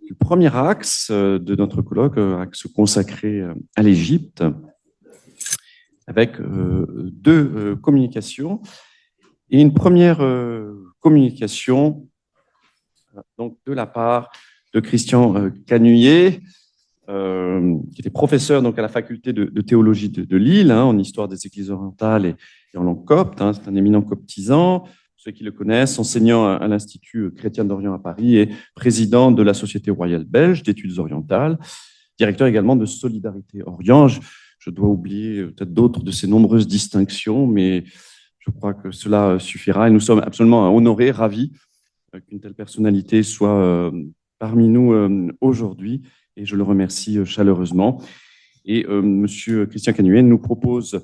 le premier axe de notre colloque, axe consacré à l'Égypte, avec deux communications. Et une première communication donc, de la part de Christian Canuyer, qui était professeur donc, à la faculté de théologie de Lille, en histoire des Églises orientales et en langue copte. C'est un éminent coptisant. Ceux qui le connaissent, enseignant à l'Institut chrétien d'Orient à Paris et président de la Société royale belge d'études orientales, directeur également de Solidarité Orient. Je dois oublier peut-être d'autres de ces nombreuses distinctions, mais je crois que cela suffira. Et nous sommes absolument honorés, ravis qu'une telle personnalité soit parmi nous aujourd'hui. Et je le remercie chaleureusement. Et Monsieur Christian Canuet nous propose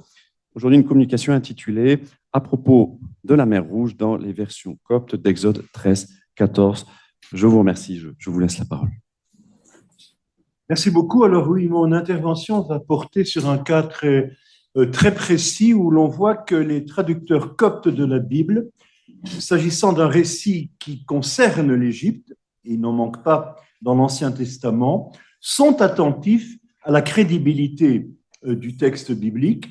aujourd'hui une communication intitulée « À propos de la mer Rouge » dans les versions coptes d'Exode 13, 14. Je vous remercie, je vous laisse la parole. Merci beaucoup. Alors oui, mon intervention va porter sur un cas très précis où l'on voit que les traducteurs coptes de la Bible, s'agissant d'un récit qui concerne l'Égypte, il n'en manque pas dans l'Ancien Testament, sont attentifs à la crédibilité du texte biblique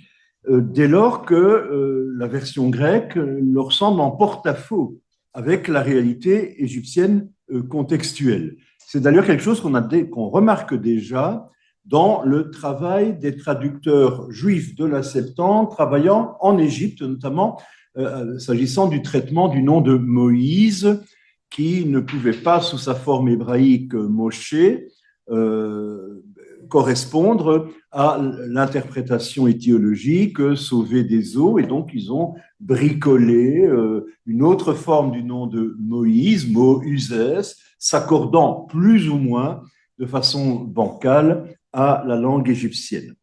dès lors que la version grecque leur semble en porte-à-faux avec la réalité égyptienne contextuelle. C'est d'ailleurs quelque chose qu'on remarque déjà dans le travail des traducteurs juifs de la Septante travaillant en Égypte, notamment s'agissant du traitement du nom de Moïse, qui ne pouvait pas, sous sa forme hébraïque Moshe, correspondre à l'interprétation étiologique sauver des eaux, et donc ils ont bricolé une autre forme du nom de Moïse, Moïses, s'accordant plus ou moins de façon bancale à la langue égyptienne.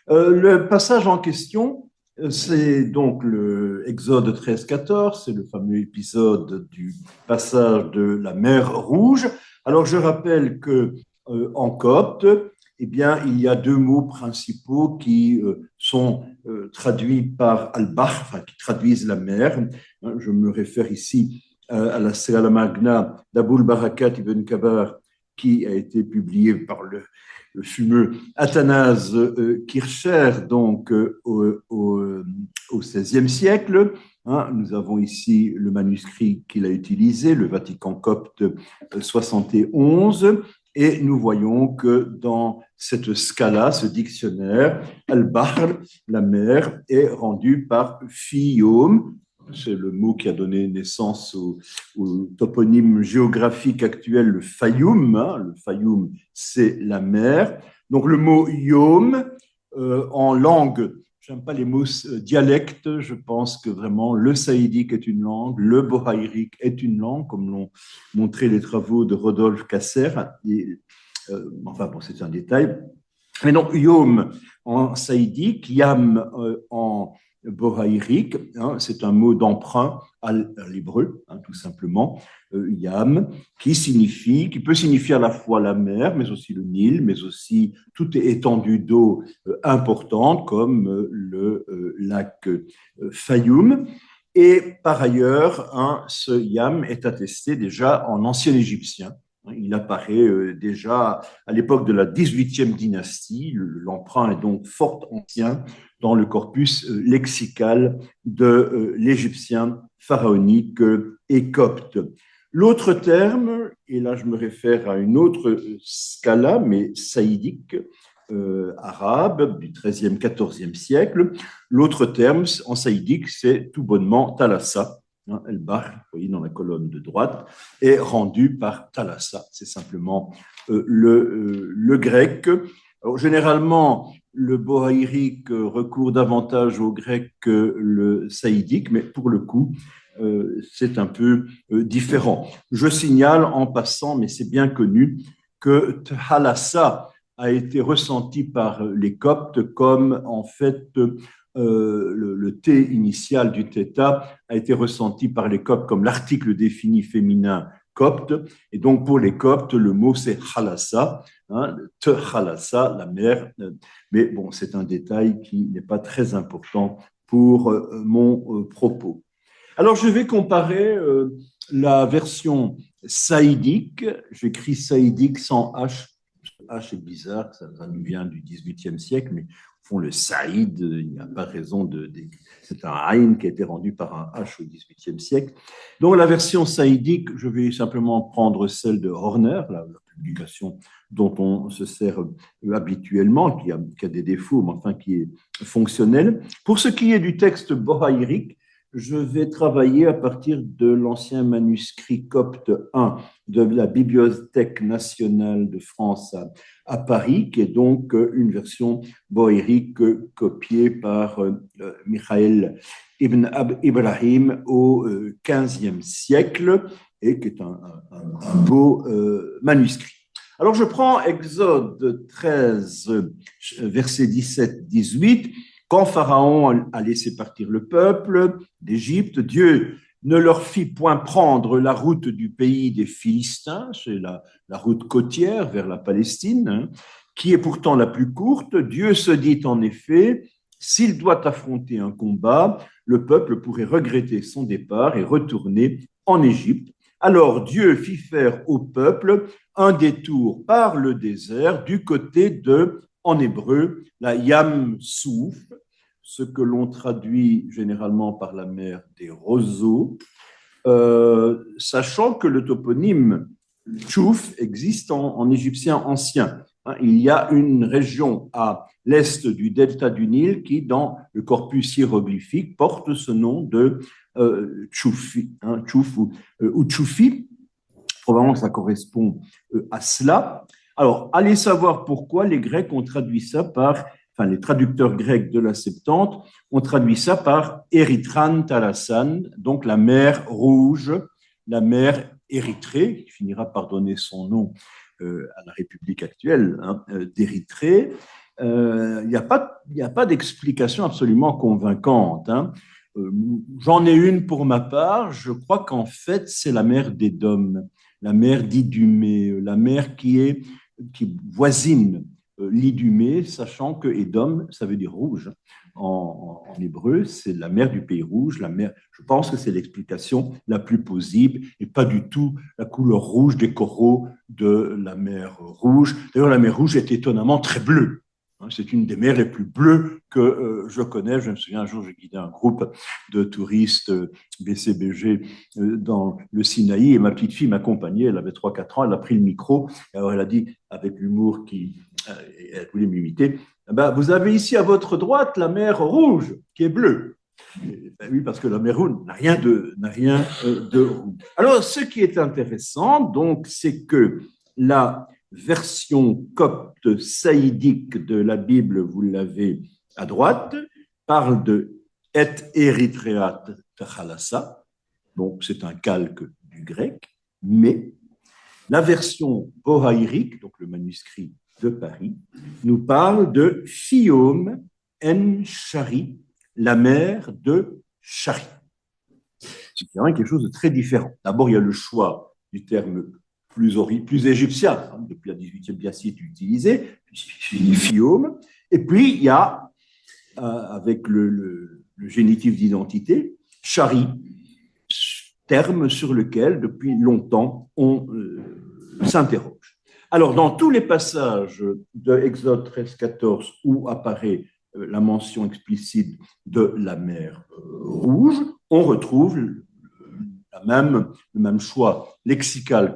Le passage en question, c'est donc le Exode 13-14, c'est le fameux épisode du passage de la mer Rouge. Alors je rappelle que en copte, eh bien, il y a deux mots principaux qui sont traduits par al-Bahr, enfin, qui traduisent la mer. Je me réfère ici à la Sira Magna d'Aboul Barakat ibn Kabar, qui a été publié par le fumeux Athanase Kircher, donc au XVIe siècle. Nous avons ici le manuscrit qu'il a utilisé, le Vatican copte 71, et nous voyons que dans cette scala, ce dictionnaire, al-Bahr, la mer, est rendu par Fiyom. C'est le mot qui a donné naissance au toponyme géographique actuel, le Fayoum. Le Fayoum, c'est la mer. Donc le mot Yom, en langue, j'aime pas les mots dialecte, je pense que vraiment le saïdique est une langue, le bohaïrique est une langue, comme l'ont montré les travaux de Rodolphe Casser. Enfin bon, c'est un détail. Mais donc Yom en saïdique, Yam en bohaïrique, c'est un mot d'emprunt à l'hébreu, tout simplement, Yam, qui peut signifier à la fois la mer, mais aussi le Nil, mais aussi toute étendue d'eau importante, comme le lac Fayoum. Et par ailleurs, ce Yam est attesté déjà en ancien égyptien. Il apparaît déjà à l'époque de la 18e dynastie. L'emprunt est donc fort ancien dans le corpus lexical de l'égyptien pharaonique et copte. L'autre terme, et là je me réfère à une autre scala, mais saïdique, arabe du XIIIe, XIVe siècle, l'autre terme en saïdique, c'est tout bonnement Thalassa. El-Bahr, vous voyez dans la colonne de droite, est rendu par Thalassa. C'est simplement le grec. Alors, généralement, le bohaïrique recourt davantage au grec que le saïdique, mais pour le coup, c'est un peu différent. Je signale en passant, mais c'est bien connu, que Thalassa a été ressenti par les coptes comme en fait le T initial du θ a été ressenti par les coptes comme l'article défini féminin copte, et donc pour les coptes, le mot c'est halassa, halassa, la mer, mais bon, c'est un détail qui n'est pas très important pour mon propos. Alors je vais comparer la version saïdique, j'écris saïdique sans H. H est bizarre, ça nous vient du XVIIIe siècle, mais au fond, le saïd, il n'y a pas raison de. C'est un aïn qui a été rendu par un H au XVIIIe siècle. Donc, la version saïdique, je vais simplement prendre celle de Horner, la publication dont on se sert habituellement, qui a des défauts, mais enfin qui est fonctionnelle. Pour ce qui est du texte bohaïrique, je vais travailler à partir de l'ancien manuscrit copte 1 de la Bibliothèque nationale de France à Paris, qui est donc une version bohaïrique copiée par Michael Ibn Ibrahim au XVe siècle et qui est un beau manuscrit. Alors je prends Exode 13, versets 17-18. Quand Pharaon a laissé partir le peuple d'Égypte, Dieu ne leur fit point prendre la route du pays des Philistins, c'est la route côtière vers la Palestine, qui est pourtant la plus courte. Dieu se dit en effet, s'il doit affronter un combat, le peuple pourrait regretter son départ et retourner en Égypte. Alors Dieu fit faire au peuple un détour par le désert du côté de, en hébreu, la Yam Souf, ce que l'on traduit généralement par la mer des roseaux, sachant que le toponyme Tchouf existe en égyptien ancien. Il y a une région à l'est du delta du Nil qui, dans le corpus hiéroglyphique, porte ce nom de Tchoufi, Tchouf ou Tchoufi. Probablement que ça correspond à cela. Alors, allez savoir pourquoi les Grecs ont traduit ça par, enfin, les traducteurs grecs de la Septante ont traduit ça par Érythran Talassan, donc la mer rouge, la mer Érythrée, qui finira par donner son nom à la République actuelle d'Érythrée. Il n'y a pas d'explication absolument convaincante. J'en ai une pour ma part. Je crois qu'en fait, c'est la mer d'Édom, la mer d'Idumée, la mer qui voisine l'Idumée, sachant que Édom, ça veut dire rouge. En hébreu, c'est la mer du pays rouge. La mer, je pense que c'est l'explication la plus plausible et pas du tout la couleur rouge des coraux de la mer rouge. D'ailleurs, la mer rouge est étonnamment très bleue. C'est une des mers les plus bleues que je connais. Je me souviens, un jour, j'ai guidé un groupe de touristes BCBG dans le Sinaï et ma petite fille m'accompagnait. Elle avait 3-4 ans. Elle a pris le micro. Et alors, elle a dit, avec l'humour elle voulait m'imiter, vous avez ici à votre droite la mer Rouge qui est bleue. Oui, parce que la mer Rouge n'a rien de rouge. Alors, ce qui est intéressant, donc, c'est que la version copte saïdique de la Bible, vous l'avez à droite, parle de Et Erythréat Tchalassa, donc c'est un calque du grec, mais la version bohaïrique, donc le manuscrit de Paris, nous parle de Fiom en Shari, la mer de Shari. C'est quand même quelque chose de très différent. D'abord, il y a le choix du terme plus égyptien, depuis la 18e siècle utilisé, Fiom. Et puis, il y a, avec le génitif d'identité, Shari, terme sur lequel, depuis longtemps, on s'interroge. Alors, dans tous les passages de Exode 13-14 où apparaît la mention explicite de la mer Rouge, on retrouve le même choix lexical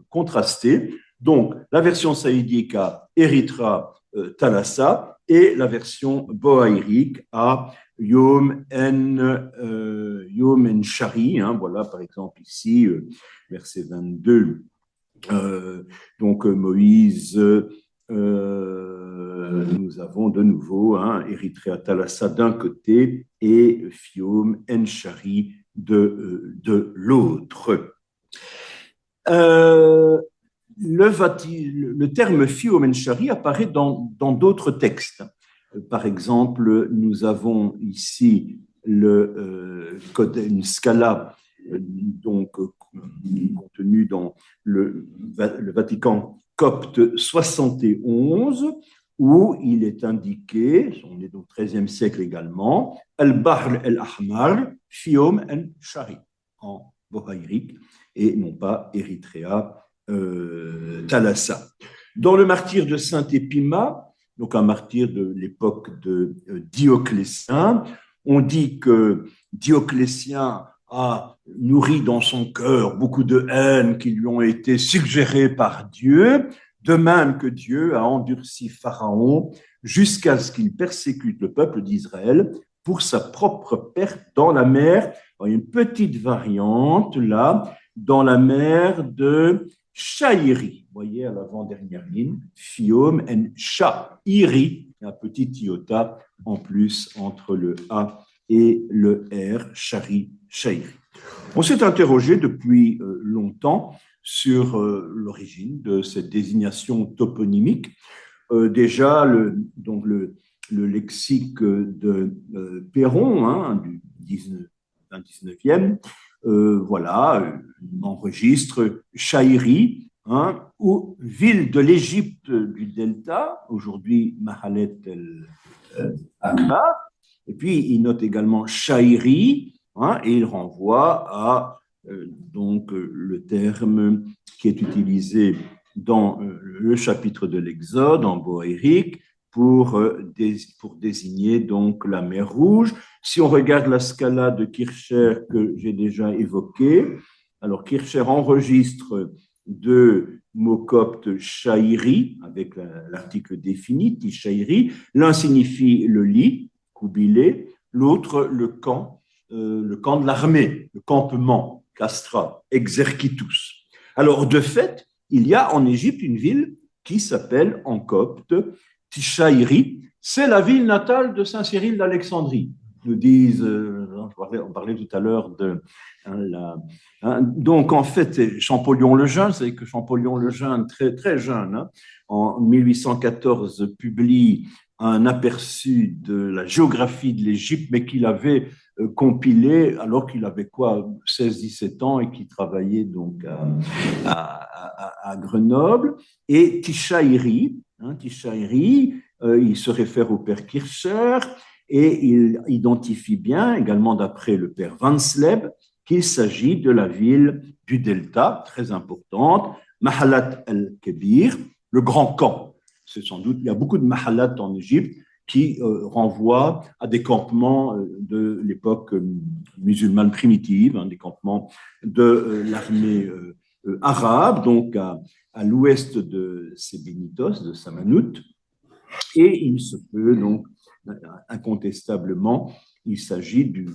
contrasté. Donc, la version saïdique à Erythra Thalassa et la version bohaïrique à Yom en Shari. Voilà, par exemple, ici, verset 22. Donc, Moïse, nous avons de nouveau Érythrée Thalassa d'un côté et Fiom en Shari de l'autre. Le terme Fiom en Shari apparaît dans d'autres textes. Par exemple, nous avons ici une scala donc contenue dans le Vatican copte 71, où il est indiqué, on est au XIIIe siècle également, Al-Bahr el-Ahmar, Fiom en Shari, en Bohaïrik, et non pas Érythréa Thalassa. Dans le martyre de Saint Épima, donc un martyr de l'époque de Dioclétien, on dit que Dioclétien a nourri dans son cœur beaucoup de haine qui lui ont été suggérées par Dieu, de même que Dieu a endurci Pharaon jusqu'à ce qu'il persécute le peuple d'Israël pour sa propre perte dans la mer. Il y a une petite variante là, dans la mer de Shairi. Vous voyez à l'avant-dernière ligne, Fiom en Shairi, un petit iota en plus entre le A et le R, Shari, Shairi. On s'est interrogé depuis longtemps sur l'origine de cette désignation toponymique. Déjà, le lexique de Perron, hein, du 19e, voilà, enregistre Shairi, hein, ou ville de l'Égypte du Delta, aujourd'hui Mahalet el-Akbar. Et puis, il note également Shairi, hein, et il renvoie à donc, le terme qui est utilisé dans le chapitre de l'Exode, en Bohaïrik, pour désigner donc la mer Rouge. Si on regarde la scala de Kircher que j'ai déjà évoquée, alors Kircher enregistre deux mots coptes shairi, avec l'article défini, tishairi. L'un signifie le lit, kubilé, l'autre le camp de l'armée, le campement, castra, exercitus. Alors, de fait, il y a en Égypte une ville qui s'appelle en copte Tishairi. C'est la ville natale de Saint Cyril d'Alexandrie. Nous disent, on parlait tout à l'heure de donc en fait, Champollion le Jeune, c'est que Champollion le Jeune, très, très jeune, hein, en 1814, publie un aperçu de la géographie de l'Égypte, mais qu'il avait compilé alors qu'il avait quoi, 16-17 ans et qu'il travaillait donc à Grenoble. Et Tishairi, il se réfère au père Kircher et il identifie bien, également d'après le père Van Sleb, qu'il s'agit de la ville du Delta, très importante, Mahalat el-Kebir, le grand camp. C'est sans doute, il y a beaucoup de Mahalat en Égypte qui renvoient à des campements de l'époque musulmane primitive, hein, des campements de l'armée arabe, donc à l'ouest de Sébennytos, de Samanout. Et il se peut donc, incontestablement, il s'agit de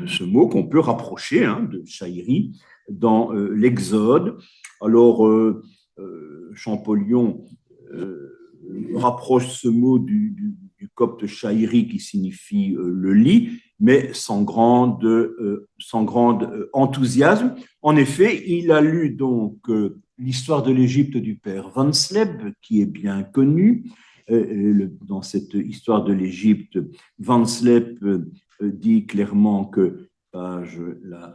ce mot qu'on peut rapprocher, hein, de Shairi dans l'Exode. Alors, Champollion rapproche ce mot du copte Shairi qui signifie le lit, mais sans grand enthousiasme. En effet, il a lu donc l'histoire de l'Égypte du père Van Sleb, qui est bien connu. Dans cette histoire de l'Égypte, Van Sleb dit clairement que, page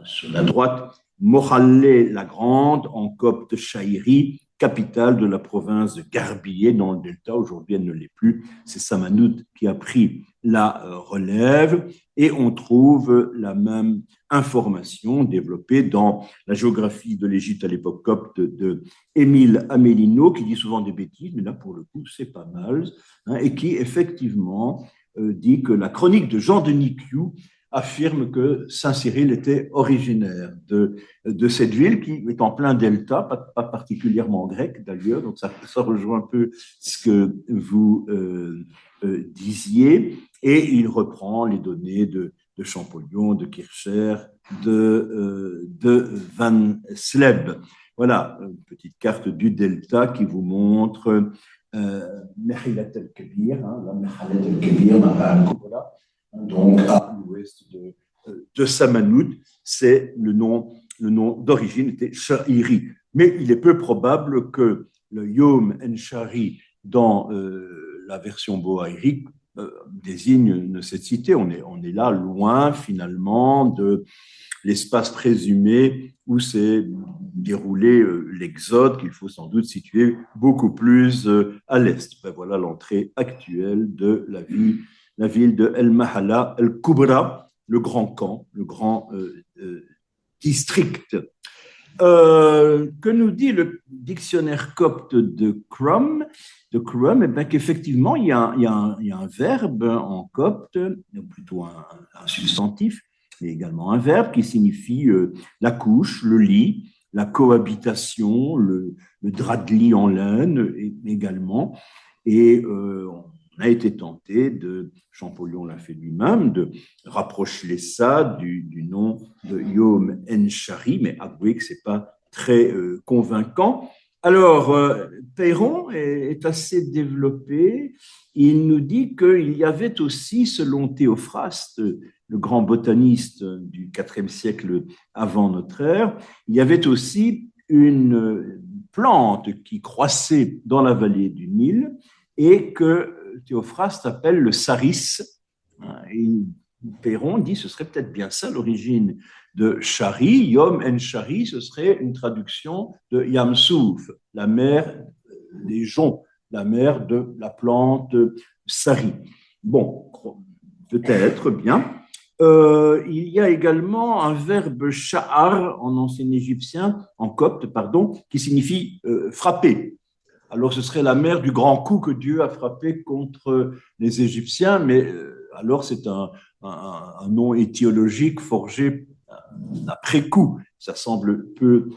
sur la droite, Morallé la Grande, en copte Shairi, capitale de la province de Garbillé dans le Delta. Aujourd'hui, elle ne l'est plus. C'est Samanout qui a pris la relève et on trouve la même information développée dans la géographie de l'Égypte à l'époque copte de Émile Amélino, qui dit souvent des bêtises, mais là, pour le coup, c'est pas mal, hein, et qui, effectivement, dit que la chronique de Jean de Nicquiou affirme que Saint-Cyril était originaire de cette ville qui est en plein delta, pas particulièrement grec d'ailleurs, donc ça rejoint un peu ce que vous disiez, et il reprend les données de Champollion, de Kircher, de Van Sleb. Voilà, une petite carte du delta qui vous montre Mehilat el-Kebir, la Mehilat el-Kebir, donc à l'ouest de Samanout, c'est le nom d'origine était Shairi. Mais il est peu probable que le Yom en Shari dans la version bohaïrique désigne cette cité. On est là loin finalement de l'espace présumé où s'est déroulé l'exode, qu'il faut sans doute situer beaucoup plus à l'est. Ben voilà l'entrée actuelle de la ville de El Mahala El Kubra, le grand camp, le grand district. Que nous dit le dictionnaire copte de Crum? Eh bien, qu'effectivement, il y a un verbe en copte, ou plutôt un substantif, mais également un verbe qui signifie la couche, le lit, la cohabitation, le drap de lit en laine également. Et on a été tenté Champollion l'a fait lui-même, de rapprocher ça du nom de Yom En-Shari, mais avouez que ce n'est pas très convaincant. Alors, Peyron est assez développé. Il nous dit qu'il y avait aussi, selon Théophraste, le grand botaniste du IVe siècle avant notre ère, il y avait aussi une plante qui croissait dans la vallée du Nil et que Théophraste appelle le saris. Et Peyron dit ce serait peut-être bien ça l'origine de Shari. Yom en Shari, ce serait une traduction de Yamsouf, la mer des joncs, la mer de la plante Sari. Bon, peut-être bien. Il y a également un verbe sha'ar en ancien égyptien, en copte, pardon, qui signifie frapper. Alors ce serait la mer du grand coup que Dieu a frappé contre les Égyptiens, mais alors c'est un nom étiologique forgé après coup. Ça semble peu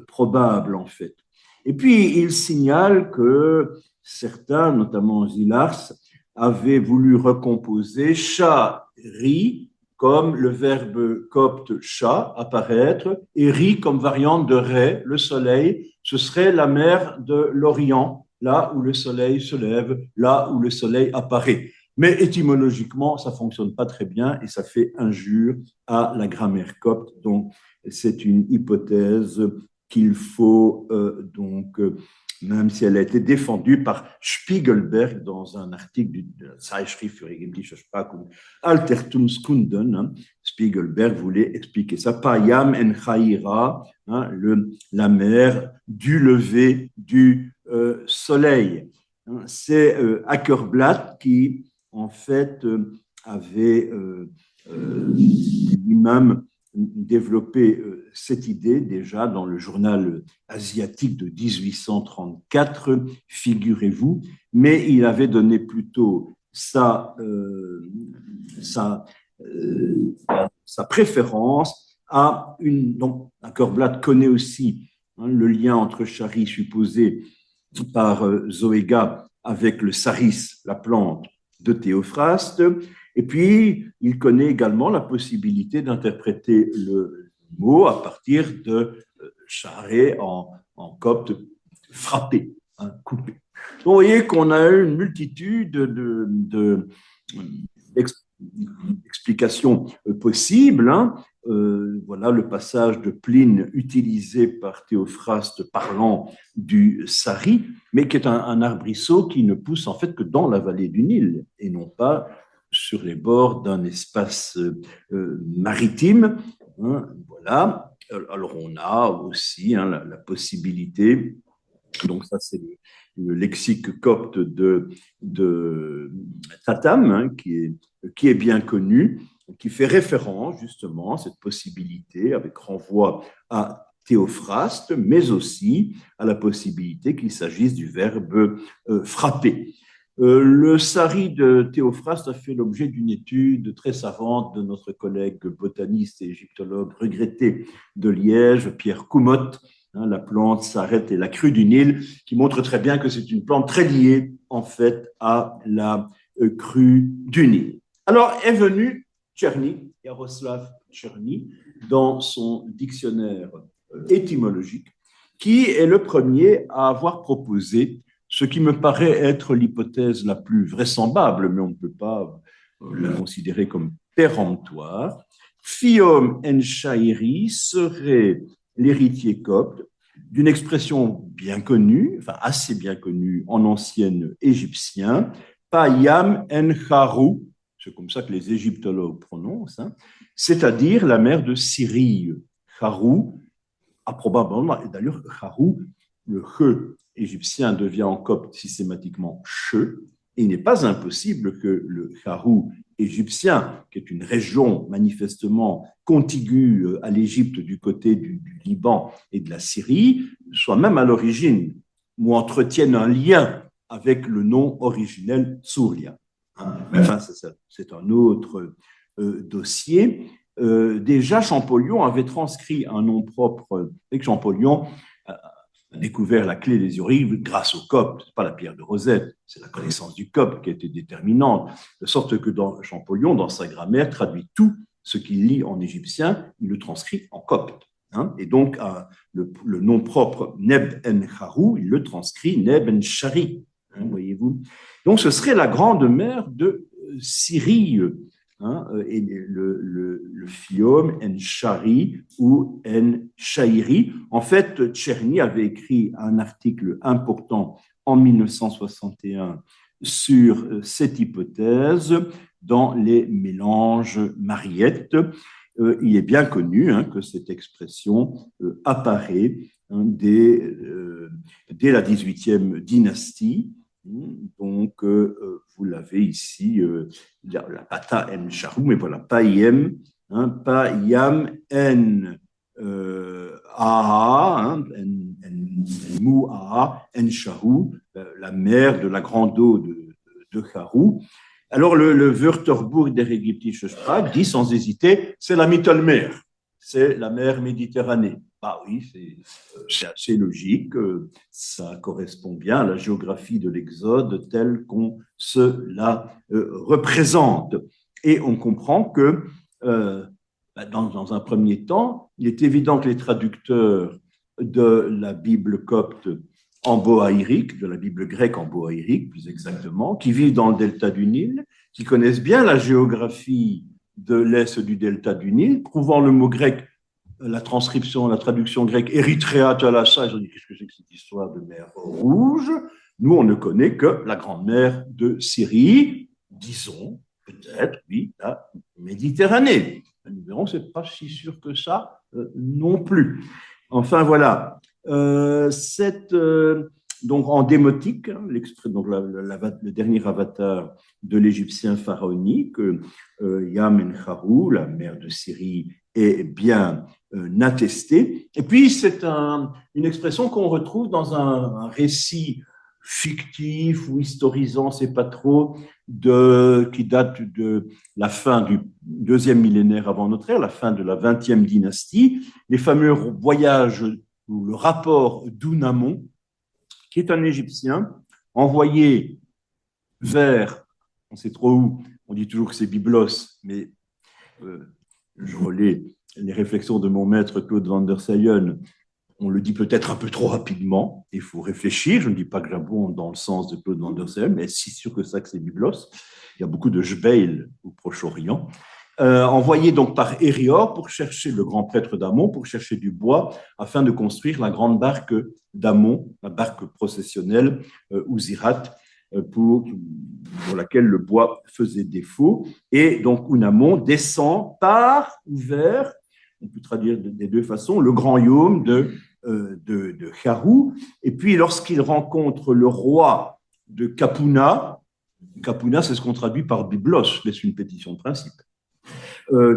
probable en fait. Et puis il signale que certains, notamment Zilars, avaient voulu recomposer cha-ri comme le verbe copte cha, apparaître, et ri comme variante de ré, le soleil. Ce serait la mer de l'Orient, là où le soleil se lève, là où le soleil apparaît. Mais étymologiquement, ça ne fonctionne pas très bien et ça fait injure à la grammaire copte. Donc, c'est une hypothèse qu'il faut même si elle a été défendue par Spiegelberg dans un article de Zeitschrift für Egyptische Sprache ou Altertumskunden. Spiegelberg voulait expliquer ça. Payam en Chaira, la mer du lever du soleil. C'est Ackerblatt qui, en fait, avait lui-même développé cette idée déjà dans le journal asiatique de 1834, figurez-vous, mais il avait donné plutôt sa préférence à une... Donc, Ackerblatt connaît aussi le lien entre Shari supposé par Zoéga avec le saris, la plante de Théophraste. Et puis, il connaît également la possibilité d'interpréter le mot à partir de charré en copte frappé, coupé. Donc, vous voyez qu'on a eu une multitude d'explications possibles. Voilà le passage de Pline utilisé par Théophraste parlant du Sari, mais qui est un arbrisseau qui ne pousse en fait que dans la vallée du Nil et non pas sur les bords d'un espace maritime. Voilà. Alors on a aussi la possibilité, donc ça c'est le lexique copte de Tatam, qui est bien connu, qui fait référence justement à cette possibilité avec renvoi à Théophraste, mais aussi à la possibilité qu'il s'agisse du verbe frapper. Le Sari de Théophraste a fait l'objet d'une étude très savante de notre collègue botaniste et égyptologue regretté de Liège, Pierre Coumotte, la plante s'arrête et la crue du Nil, qui montre très bien que c'est une plante très liée en fait à la crue du Nil. Alors est venu Tcherny, Jaroslav Tcherny, dans son dictionnaire étymologique, qui est le premier à avoir proposé ce qui me paraît être l'hypothèse la plus vraisemblable, mais on ne peut pas la considérer comme péremptoire. Fiom en Shairi serait l'héritier copte d'une expression bien connue, enfin assez bien connue en ancien égyptien, Payam en Haru, c'est comme ça que les égyptologues prononcent, c'est-à-dire la mer de Syrie. Haru a probablement, et d'ailleurs Haru, le che égyptien devient en copte systématiquement che, et il n'est pas impossible que le Haru égyptien, qui est une région manifestement contiguë à l'Égypte du côté du Liban et de la Syrie, soient même à l'origine ou entretiennent un lien avec le nom originel Tsurlia. Enfin, c'est un autre dossier. Déjà, Champollion avait transcrit un nom propre, et que Champollion a découvert la clé des hiéroglyphes grâce au copte. Ce n'est pas la pierre de Rosette, c'est la connaissance du copte qui a été déterminante, de sorte que Champollion, dans sa grammaire, traduit tout ce qu'il lit en égyptien, il le transcrit en copte. Et donc, le nom propre Neb en Harou, il le transcrit Neb en Shari, voyez-vous. Donc, ce serait la grande mère de Syrie, et le fiome en Shari ou en Shairi. En fait, Tcherny avait écrit un article important en 1961 sur cette hypothèse dans les mélanges Mariette. Il est bien connu que cette expression apparaît dès la 18e dynastie. Donc, vous l'avez ici, la pata en charou, mais voilà, païem, païam en aha, en mou aha, en charou, la mère de la grande eau de Charou. Alors, le Wörterbuch der Ägyptische Sprache dit sans hésiter, c'est la Mittelmeer, c'est la mer Méditerranée. Ah oui, c'est assez logique, ça correspond bien à la géographie de l'Exode telle qu'on se la représente. Et on comprend que, dans un premier temps, il est évident que les traducteurs de la Bible copte en bohaïrique, de la Bible grecque en bohaïrique, plus exactement, qui vivent dans le delta du Nil, qui connaissent bien la géographie de l'est du delta du Nil, trouvant le mot grec, la traduction grecque Erythréa Thalassa, ils ont dit qu'est-ce que c'est que cette histoire de mer Rouge? Nous, on ne connaît que la grande mer de Syrie, disons, peut-être, oui, la Méditerranée. Nous verrons, c'est pas si sûr que ça non plus. Enfin, voilà. Donc en démotique, donc le dernier avatar de l'Égyptien pharaonique, Yam-en-Harou, la mère de Syrie, est bien attestée. Et puis c'est une expression qu'on retrouve dans un récit fictif ou historisant, c'est pas trop, qui date de la fin du deuxième millénaire avant notre ère, la fin de la 20e dynastie, les fameux voyages ou le rapport d'Ounamon, qui est un Égyptien envoyé vers, on sait trop où, on dit toujours que c'est Byblos, mais je relais les réflexions de mon maître Claude van der Sayen, on le dit peut-être un peu trop rapidement, il faut réfléchir, je ne dis pas que j'abonde dans le sens de Claude van der Sayen, mais si sûr que ça que c'est Byblos, il y a beaucoup de Jbeil au Proche-Orient, envoyé donc par Hérior pour chercher le grand prêtre d'Amon, pour chercher du bois afin de construire la grande barque d'Amon, la barque processionnelle Ouzirat, pour laquelle le bois faisait défaut. Et donc Ounamon descend par ou vers, on peut traduire des deux façons, le grand yom de Charou. Et puis lorsqu'il rencontre le roi de Capouna, Capouna c'est ce qu'on traduit par Byblos, je laisse une pétition de principe.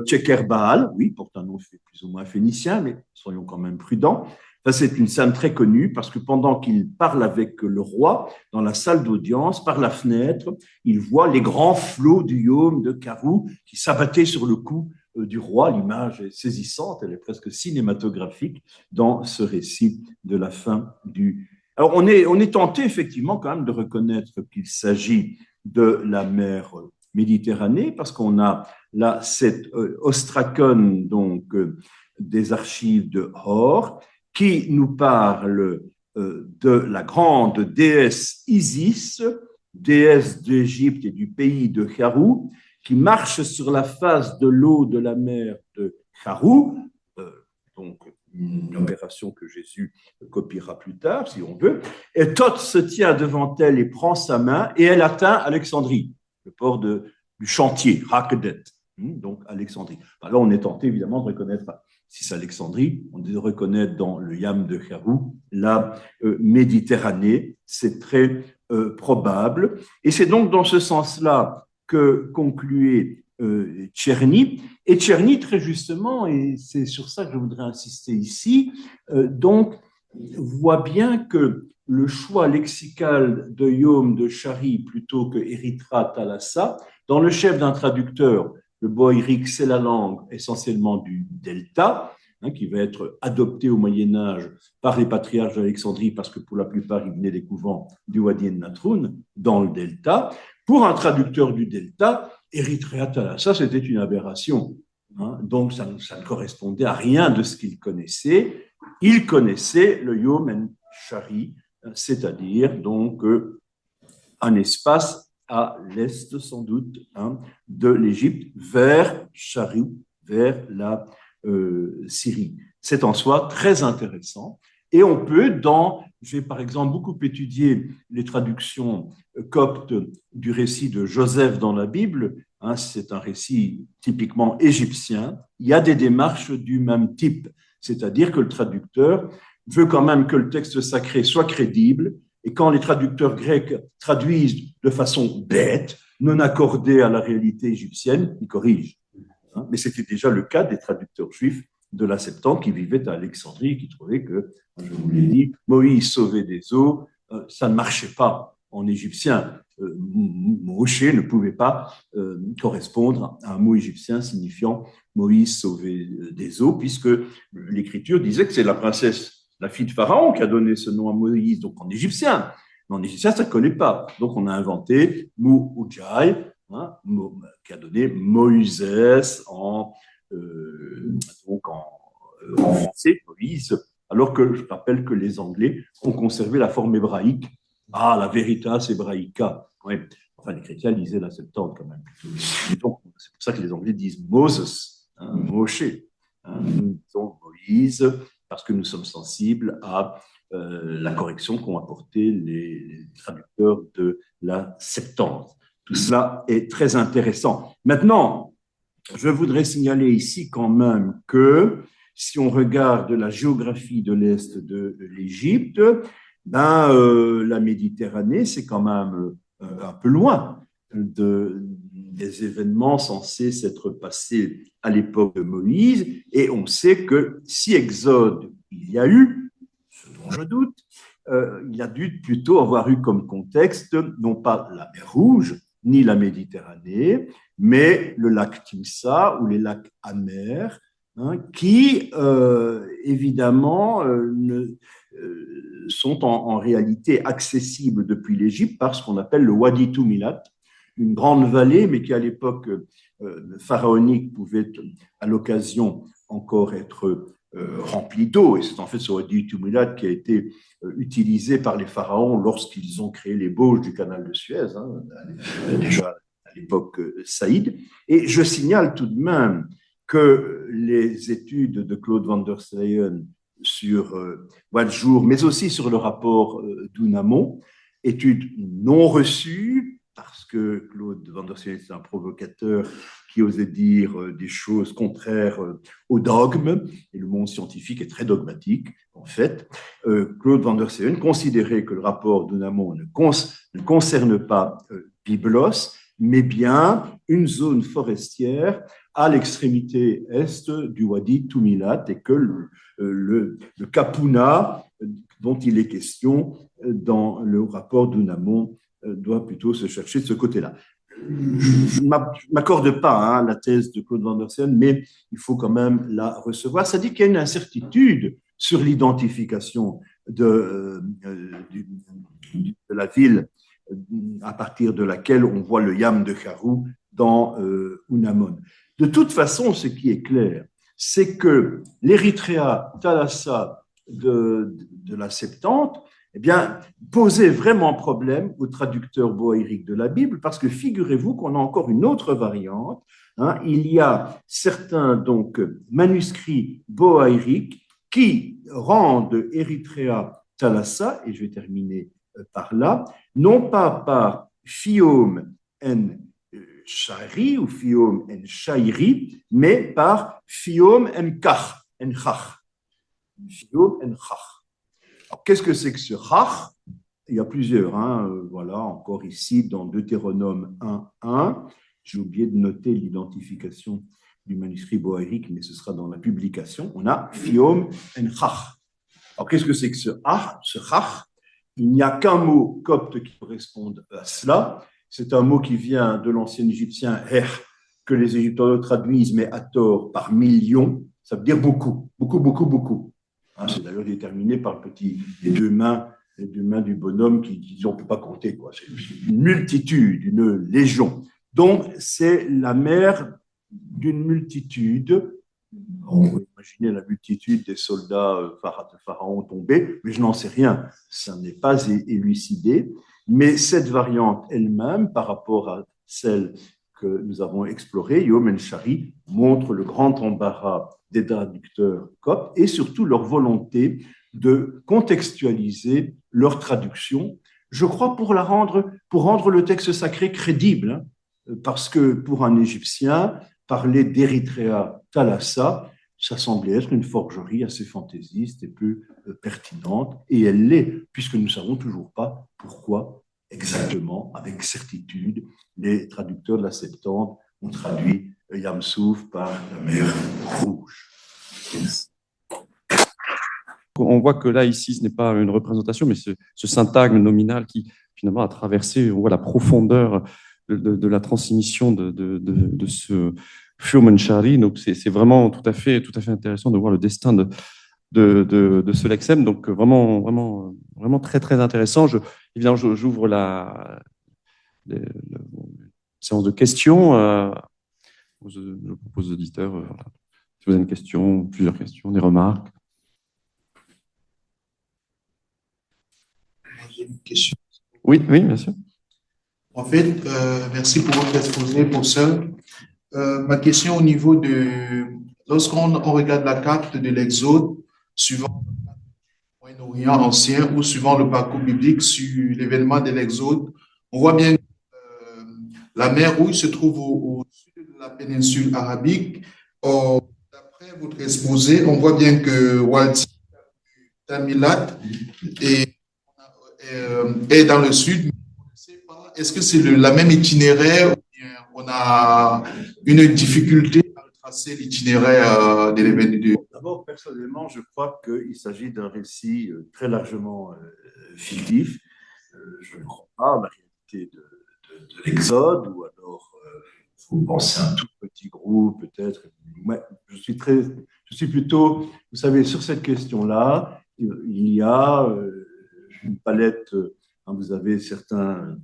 Tcheker-Baal, oui, porte un nom plus ou moins phénicien, mais soyons quand même prudents. Ça, c'est une scène très connue parce que pendant qu'il parle avec le roi dans la salle d'audience, par la fenêtre, il voit les grands flots du yom de Charou qui s'abattaient sur le cou du roi. L'image est saisissante, elle est presque cinématographique dans ce récit de la fin du... Alors, on est tenté effectivement quand même de reconnaître qu'il s'agit de la mer Méditerranée parce qu'on a là cette ostracone donc des archives de Hor qui nous parle de la grande déesse Isis, déesse d'Égypte et du pays de Charou, qui marche sur la face de l'eau de la mer de Charou, donc une opération que Jésus copiera plus tard, si on veut, et Thoth se tient devant elle et prend sa main, et elle atteint Alexandrie, le port du chantier, Rakedet, donc Alexandrie. Là, on est tenté évidemment de reconnaître, si c'est Alexandrie, on de reconnaître dans le Yam de Charou la Méditerranée, c'est très probable. Et c'est donc dans ce sens-là que concluait Tcherny. Et Tcherny, très justement, et c'est sur ça que je voudrais insister ici, donc, voit bien que le choix lexical de Yom de Shari plutôt que Erythra Thalassa, dans le chef d'un traducteur, le boïrique, c'est la langue essentiellement du delta, qui va être adoptée au Moyen-Âge par les patriarches d'Alexandrie, parce que pour la plupart, ils venaient des couvents du Wadi Natroun, dans le delta. Pour un traducteur du delta, Erythréa Thalassa, c'était une aberration. Donc, ça ne correspondait à rien de ce qu'il connaissait. Il connaissait le Yom en Shari, c'est-à-dire donc un espace à l'est sans doute de l'Égypte vers Shari, vers la Syrie. C'est en soi très intéressant. Et on peut, j'ai par exemple beaucoup étudié les traductions coptes du récit de Joseph dans la Bible, c'est un récit typiquement égyptien, il y a des démarches du même type, c'est-à-dire que le traducteur veut quand même que le texte sacré soit crédible, et quand les traducteurs grecs traduisent de façon bête, non accordée à la réalité égyptienne, ils corrigent. Mais c'était déjà le cas des traducteurs juifs de la Septante qui vivaient à Alexandrie, qui trouvaient que, je vous l'ai dit, Moïse sauvait des eaux, ça ne marchait pas en égyptien. Moshe ne pouvait pas correspondre à un mot égyptien signifiant Moïse sauvait des eaux, puisque l'Écriture disait que c'est la princesse, la fille de Pharaon, qui a donné ce nom à Moïse, donc en égyptien. Mais en égyptien, ça ne connaît pas. Donc on a inventé Mou Ujai, qui a donné Moïse donc en français, Moïse, alors que je rappelle que les Anglais ont conservé la forme hébraïque. La Veritas Hebraica. Ouais. Enfin, les chrétiens lisaient la Septante quand même. Et donc, c'est pour ça que les Anglais disent Moses, Moshe. Nous disons Moïse, parce que nous sommes sensibles à la correction qu'ont apporté les traducteurs de la Septante. Tout cela est très intéressant. Maintenant, je voudrais signaler ici quand même que si on regarde la géographie de l'Est de l'Égypte, la Méditerranée, c'est quand même un peu loin des événements censés s'être passés à l'époque de Moïse. Et on sait que si Exode il y a eu, ce dont je doute, il a dû plutôt avoir eu comme contexte non pas la mer Rouge, ni la Méditerranée, mais le lac Timsa ou les lacs amers, qui évidemment sont en réalité accessibles depuis l'Égypte par ce qu'on appelle le Wadi Tumilat, une grande vallée, mais qui à l'époque pharaonique pouvait à l'occasion encore être remplie d'eau. Et c'est en fait ce Wadi Tumilat qui a été utilisé par les pharaons lorsqu'ils ont créé les bauges du canal de Suez, déjà à l'époque Saïd. Et je signale tout de même que les études de Claude van der Steyen sur Wadjour, mais aussi sur le rapport d'Ounamon, études non reçues, parce que Claude van der Steyen est un provocateur qui osait dire des choses contraires au dogme, et le monde scientifique est très dogmatique, en fait. Claude van der Steyen considérait que le rapport d'Ounamon ne concerne pas Byblos, mais bien une zone forestière à l'extrémité est du Wadi Tumilat, et que le Kapuna, dont il est question dans le rapport d'Ounamon, doit plutôt se chercher de ce côté-là. Je ne m'accorde pas la thèse de Claude van der Steyen, mais il faut quand même la recevoir. Ça dit qu'il y a une incertitude sur l'identification de la ville à partir de laquelle on voit le Yam de Karou dans Ounamon. De toute façon, ce qui est clair, c'est que l'Érythréa Thalassa de la Septante, posait vraiment problème au traducteur bohaïrique de la Bible, parce que figurez-vous qu'on a encore une autre variante. Il y a certains donc manuscrits bohaïriques qui rendent Érythréa Thalassa, et je vais terminer par là, non pas par Fiom en Shari ou Fiom en Shairi, mais par Fiom en Kach, Fiom en Chach. Alors, qu'est-ce que c'est que ce Chach? il y a plusieurs, hein, voilà, encore ici dans Deutéronome 1.1. J'ai oublié de noter l'identification du manuscrit boérique, mais ce sera dans la publication. On a Fiom en Chach. Alors, qu'est-ce que c'est que ce Chach? Il n'y a qu'un mot copte qui corresponde à cela. C'est un mot qui vient de l'ancien égyptien her, que les égyptologues traduisent, mais à tort, par million. Ça veut dire beaucoup, beaucoup, beaucoup, beaucoup. Hein, c'est d'ailleurs déterminé par les deux mains du bonhomme qui disent on ne peut pas compter, quoi. C'est une multitude, une légion. Donc, c'est la mère d'une multitude. On peut imaginer la multitude des soldats de Pharaon tombés, mais je n'en sais rien. Ça n'est pas élucidé. Mais cette variante elle-même, par rapport à celle que nous avons explorée, Yom el-Shari, montre le grand embarras des traducteurs coptes et surtout leur volonté de contextualiser leur traduction, je crois pour rendre le texte sacré crédible, hein, parce que pour un Égyptien, parler d'Érythréa Thalassa, ça semblait être une forgerie assez fantaisiste et peu pertinente, et elle l'est, puisque nous ne savons toujours pas pourquoi exactement, avec certitude, les traducteurs de la Septante ont traduit Yam Souf par la mer Rouge. On voit que là, ici, ce n'est pas une représentation, mais ce syntagme nominal qui, finalement, a traversé, on voit la profondeur de la transmission de ce Fiom en-Shari. Donc, c'est vraiment tout à fait intéressant de voir le destin de ce lexème. Donc, vraiment très, très intéressant. Évidemment, j'ouvre la séance de questions. Je propose aux auditeurs, voilà. Si vous avez une question, plusieurs questions, des remarques. J'ai une question. Oui, bien sûr. En fait, merci pour votre exposé, pour ça. Ma question au niveau lorsqu'on regarde la carte de l'Exode, suivant le Moyen-Orient ancien ou suivant le parcours biblique sur l'événement de l'Exode, on voit bien la mer Rouge se trouve au sud de la péninsule arabique. Or, d'après votre exposé, on voit bien que Wadi Tamilat est dans le sud, mais on ne sait pas, est-ce que c'est la même itinéraire ou bien on a une difficulté à tracer l'itinéraire de l'événement? D'abord, personnellement, je crois qu'il s'agit d'un récit très largement fictif. Je ne crois pas à la réalité de l'Exode, ou alors il faut penser à un tout petit groupe, peut-être. Je suis plutôt, vous savez, sur cette question-là, il y a une palette, hein, vous avez certains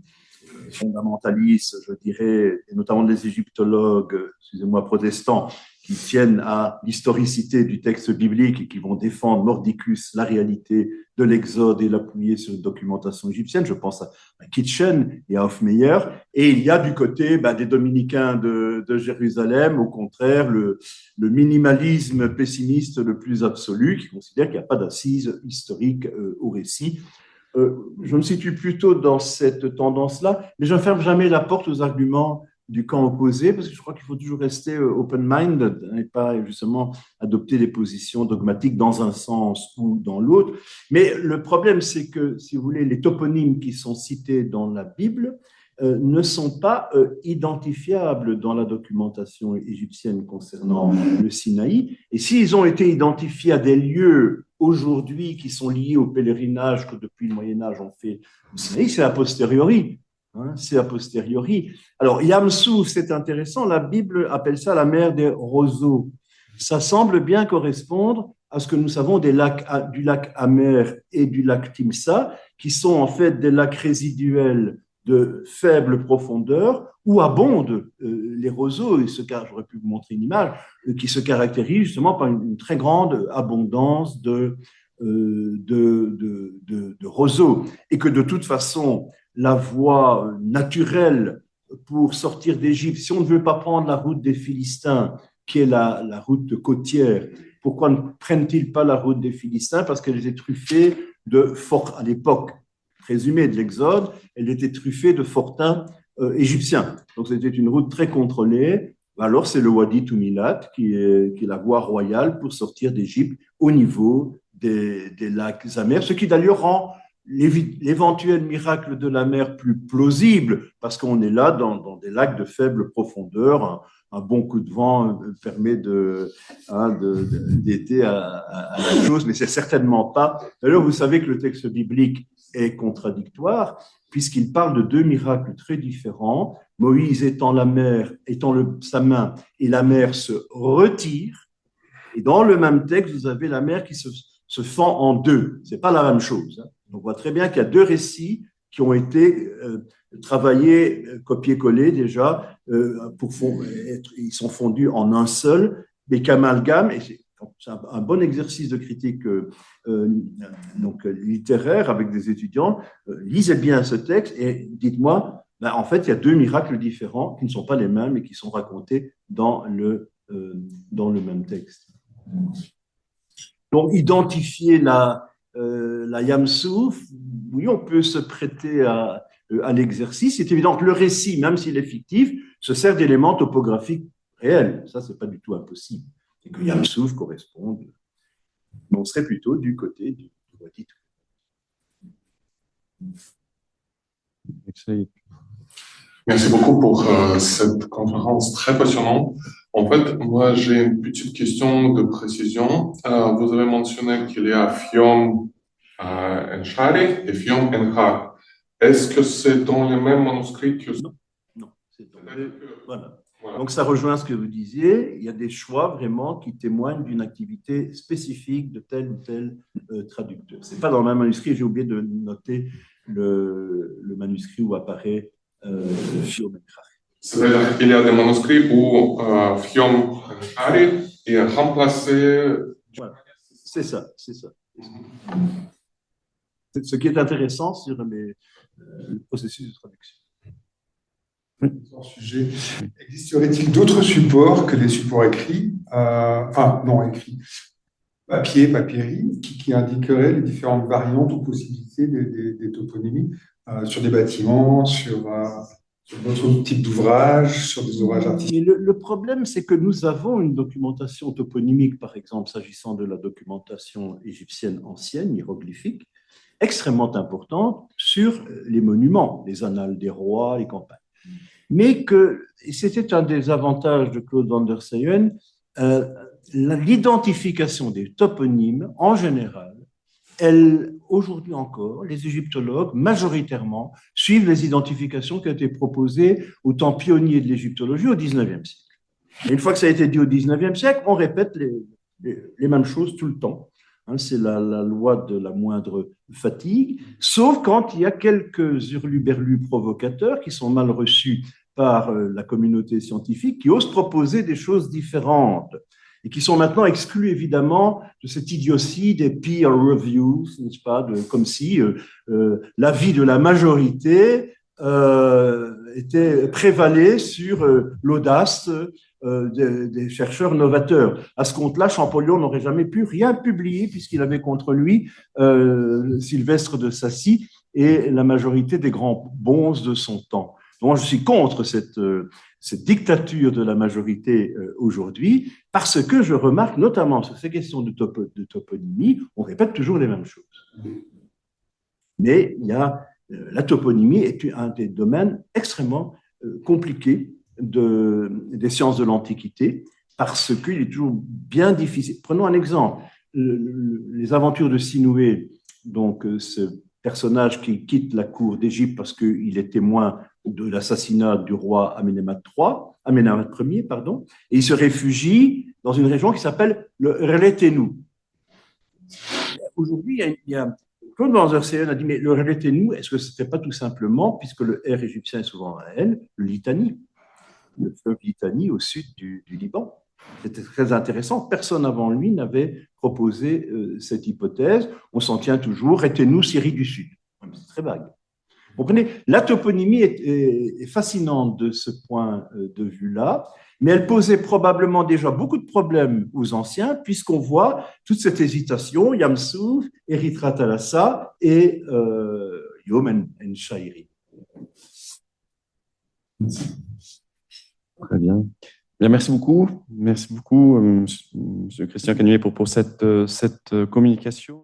fondamentalistes, je dirais, et notamment des égyptologues, excusez-moi, protestants, qui tiennent à l'historicité du texte biblique et qui vont défendre mordicus la réalité de l'Exode et l'appuyer sur une documentation égyptienne. Je pense à Kitchen et à Hofmeyer. Et il y a du côté des dominicains de Jérusalem, au contraire, le minimalisme pessimiste le plus absolu, qui considère qu'il n'y a pas d'assise historique au récit. Je me situe plutôt dans cette tendance-là, mais je ne ferme jamais la porte aux arguments du camp opposé, parce que je crois qu'il faut toujours rester open-minded et pas justement adopter des positions dogmatiques dans un sens ou dans l'autre. Mais le problème, c'est que, si vous voulez, les toponymes qui sont cités dans la Bible ne sont pas identifiables dans la documentation égyptienne concernant le Sinaï. Et s'ils ont été identifiés à des lieux aujourd'hui qui sont liés au pèlerinage que depuis le Moyen-Âge on fait au Sinaï, c'est a posteriori. Hein, c'est a posteriori. Alors, Yam Souf, c'est intéressant, la Bible appelle ça la mer des roseaux. Ça semble bien correspondre à ce que nous savons du lac Amer et du lac Timsa, qui sont en fait des lacs résiduels de faible profondeur où abondent les roseaux, et j'aurais pu vous montrer une image, qui se caractérise justement par une très grande abondance de roseaux, et que de toute façon, la voie naturelle pour sortir d'Égypte, si on ne veut pas prendre la route des Philistins, qui est la route côtière, pourquoi ne prennent-ils pas la route des Philistins? Parce qu'elle était truffée à l'époque présumée de l'Exode, elle était truffée de fortins égyptiens. Donc c'était une route très contrôlée. Alors c'est le Wadi Tumilat qui est la voie royale pour sortir d'Égypte au niveau des lacs amers, ce qui d'ailleurs rend l'éventuel miracle de la mer plus plausible, parce qu'on est là dans des lacs de faible profondeur. Un bon coup de vent permet d'aider à la chose, mais c'est certainement pas. D'ailleurs, vous savez que le texte biblique est contradictoire, puisqu'il parle de deux miracles très différents. Moïse étend la mer, sa main, et la mer se retire. Et dans le même texte, vous avez la mer qui se fend en deux. Ce n'est pas la même chose. On voit très bien qu'il y a deux récits qui ont été travaillés, copiés-collés déjà, ils sont fondus en un seul, mais qu'amalgame, et c'est un bon exercice de critique littéraire avec des étudiants. Lisez bien ce texte et dites-moi, en fait, il y a deux miracles différents qui ne sont pas les mêmes et qui sont racontés dans le même texte. Donc, identifier la Yam-Souf, oui, on peut se prêter à l'exercice. C'est évident que le récit, même s'il est fictif, se sert d'éléments topographiques réels. Ça, c'est pas du tout impossible. Et que Yam-Souf corresponde. Mais on serait plutôt du côté du Wadi. Merci beaucoup pour cette conférence très passionnante. En fait, moi, j'ai une petite question de précision. Vous avez mentionné qu'il y a Fiom Enchari et Fiom Enchar. Est-ce que c'est dans les mêmes manuscrits que... Non. Voilà. Donc, ça rejoint ce que vous disiez. Il y a des choix vraiment qui témoignent d'une activité spécifique de tel ou tel traducteur. Ce n'est pas dans le même manuscrit. J'ai oublié de noter le manuscrit où apparaît Fiom Enchari. C'est-à-dire qu'il y a des manuscrits où Fiom Enchari est remplacé... Voilà. C'est ça. Ce qui est intéressant sur le processus de traduction. Sujet. Existerait-il d'autres supports que les supports écrits, écrits, papierie, qui indiqueraient les différentes variantes ou possibilités des toponymies sur des bâtiments, sur d'autres types d'ouvrages, sur des ouvrages artistiques? Le problème, c'est que nous avons une documentation toponymique, par exemple, s'agissant de la documentation égyptienne ancienne, hiéroglyphique, extrêmement importante sur les monuments, les annales des rois, les campagnes. Mais et c'était un des avantages de Claude van der Saaien, l'identification des toponymes, en général, aujourd'hui encore, les égyptologues, majoritairement, suivent les identifications qui ont été proposées au temps pionnier de l'égyptologie au XIXe siècle. Et une fois que ça a été dit au XIXe siècle, on répète les mêmes choses tout le temps. C'est la loi de la moindre fatigue, sauf quand il y a quelques hurluberlus provocateurs qui sont mal reçus par la communauté scientifique, qui osent proposer des choses différentes et qui sont maintenant exclus évidemment de cette idiotie des peer reviews, n'est-ce pas, comme si l'avis de la majorité prévalait sur l'audace des chercheurs novateurs. À ce compte-là, Champollion n'aurait jamais pu rien publier puisqu'il avait contre lui Sylvestre de Sacy et la majorité des grands bonzes de son temps. Donc, je suis contre cette dictature de la majorité aujourd'hui parce que je remarque notamment sur ces questions de toponymie, on répète toujours les mêmes choses. Mais la toponymie est un des domaines extrêmement compliqués des sciences de l'Antiquité, parce qu'il est toujours bien difficile. Prenons un exemple, les aventures de Sinoué, donc ce personnage qui quitte la cour d'Égypte parce qu'il est témoin de l'assassinat du roi Amenemhat Ier, pardon, et il se réfugie dans une région qui s'appelle le Reletenu. Aujourd'hui, Claude van der Saaien a dit, mais le Reletenu, est-ce que ce n'était pas tout simplement, puisque le R égyptien est souvent un L, le Litani, le fleuve Litani au sud du Liban. C'était très intéressant. Personne avant lui n'avait proposé cette hypothèse. On s'en tient toujours. Retenu, Syrie du Sud. C'est très vague. Vous comprenez, la toponymie est fascinante de ce point de vue-là, mais elle posait probablement déjà beaucoup de problèmes aux anciens, puisqu'on voit toute cette hésitation, Yam-Souf, Erythra Thalassa et Yom Enchairi. Très bien. Bien, merci beaucoup. Merci beaucoup, Monsieur Christian Canuet, pour cette communication.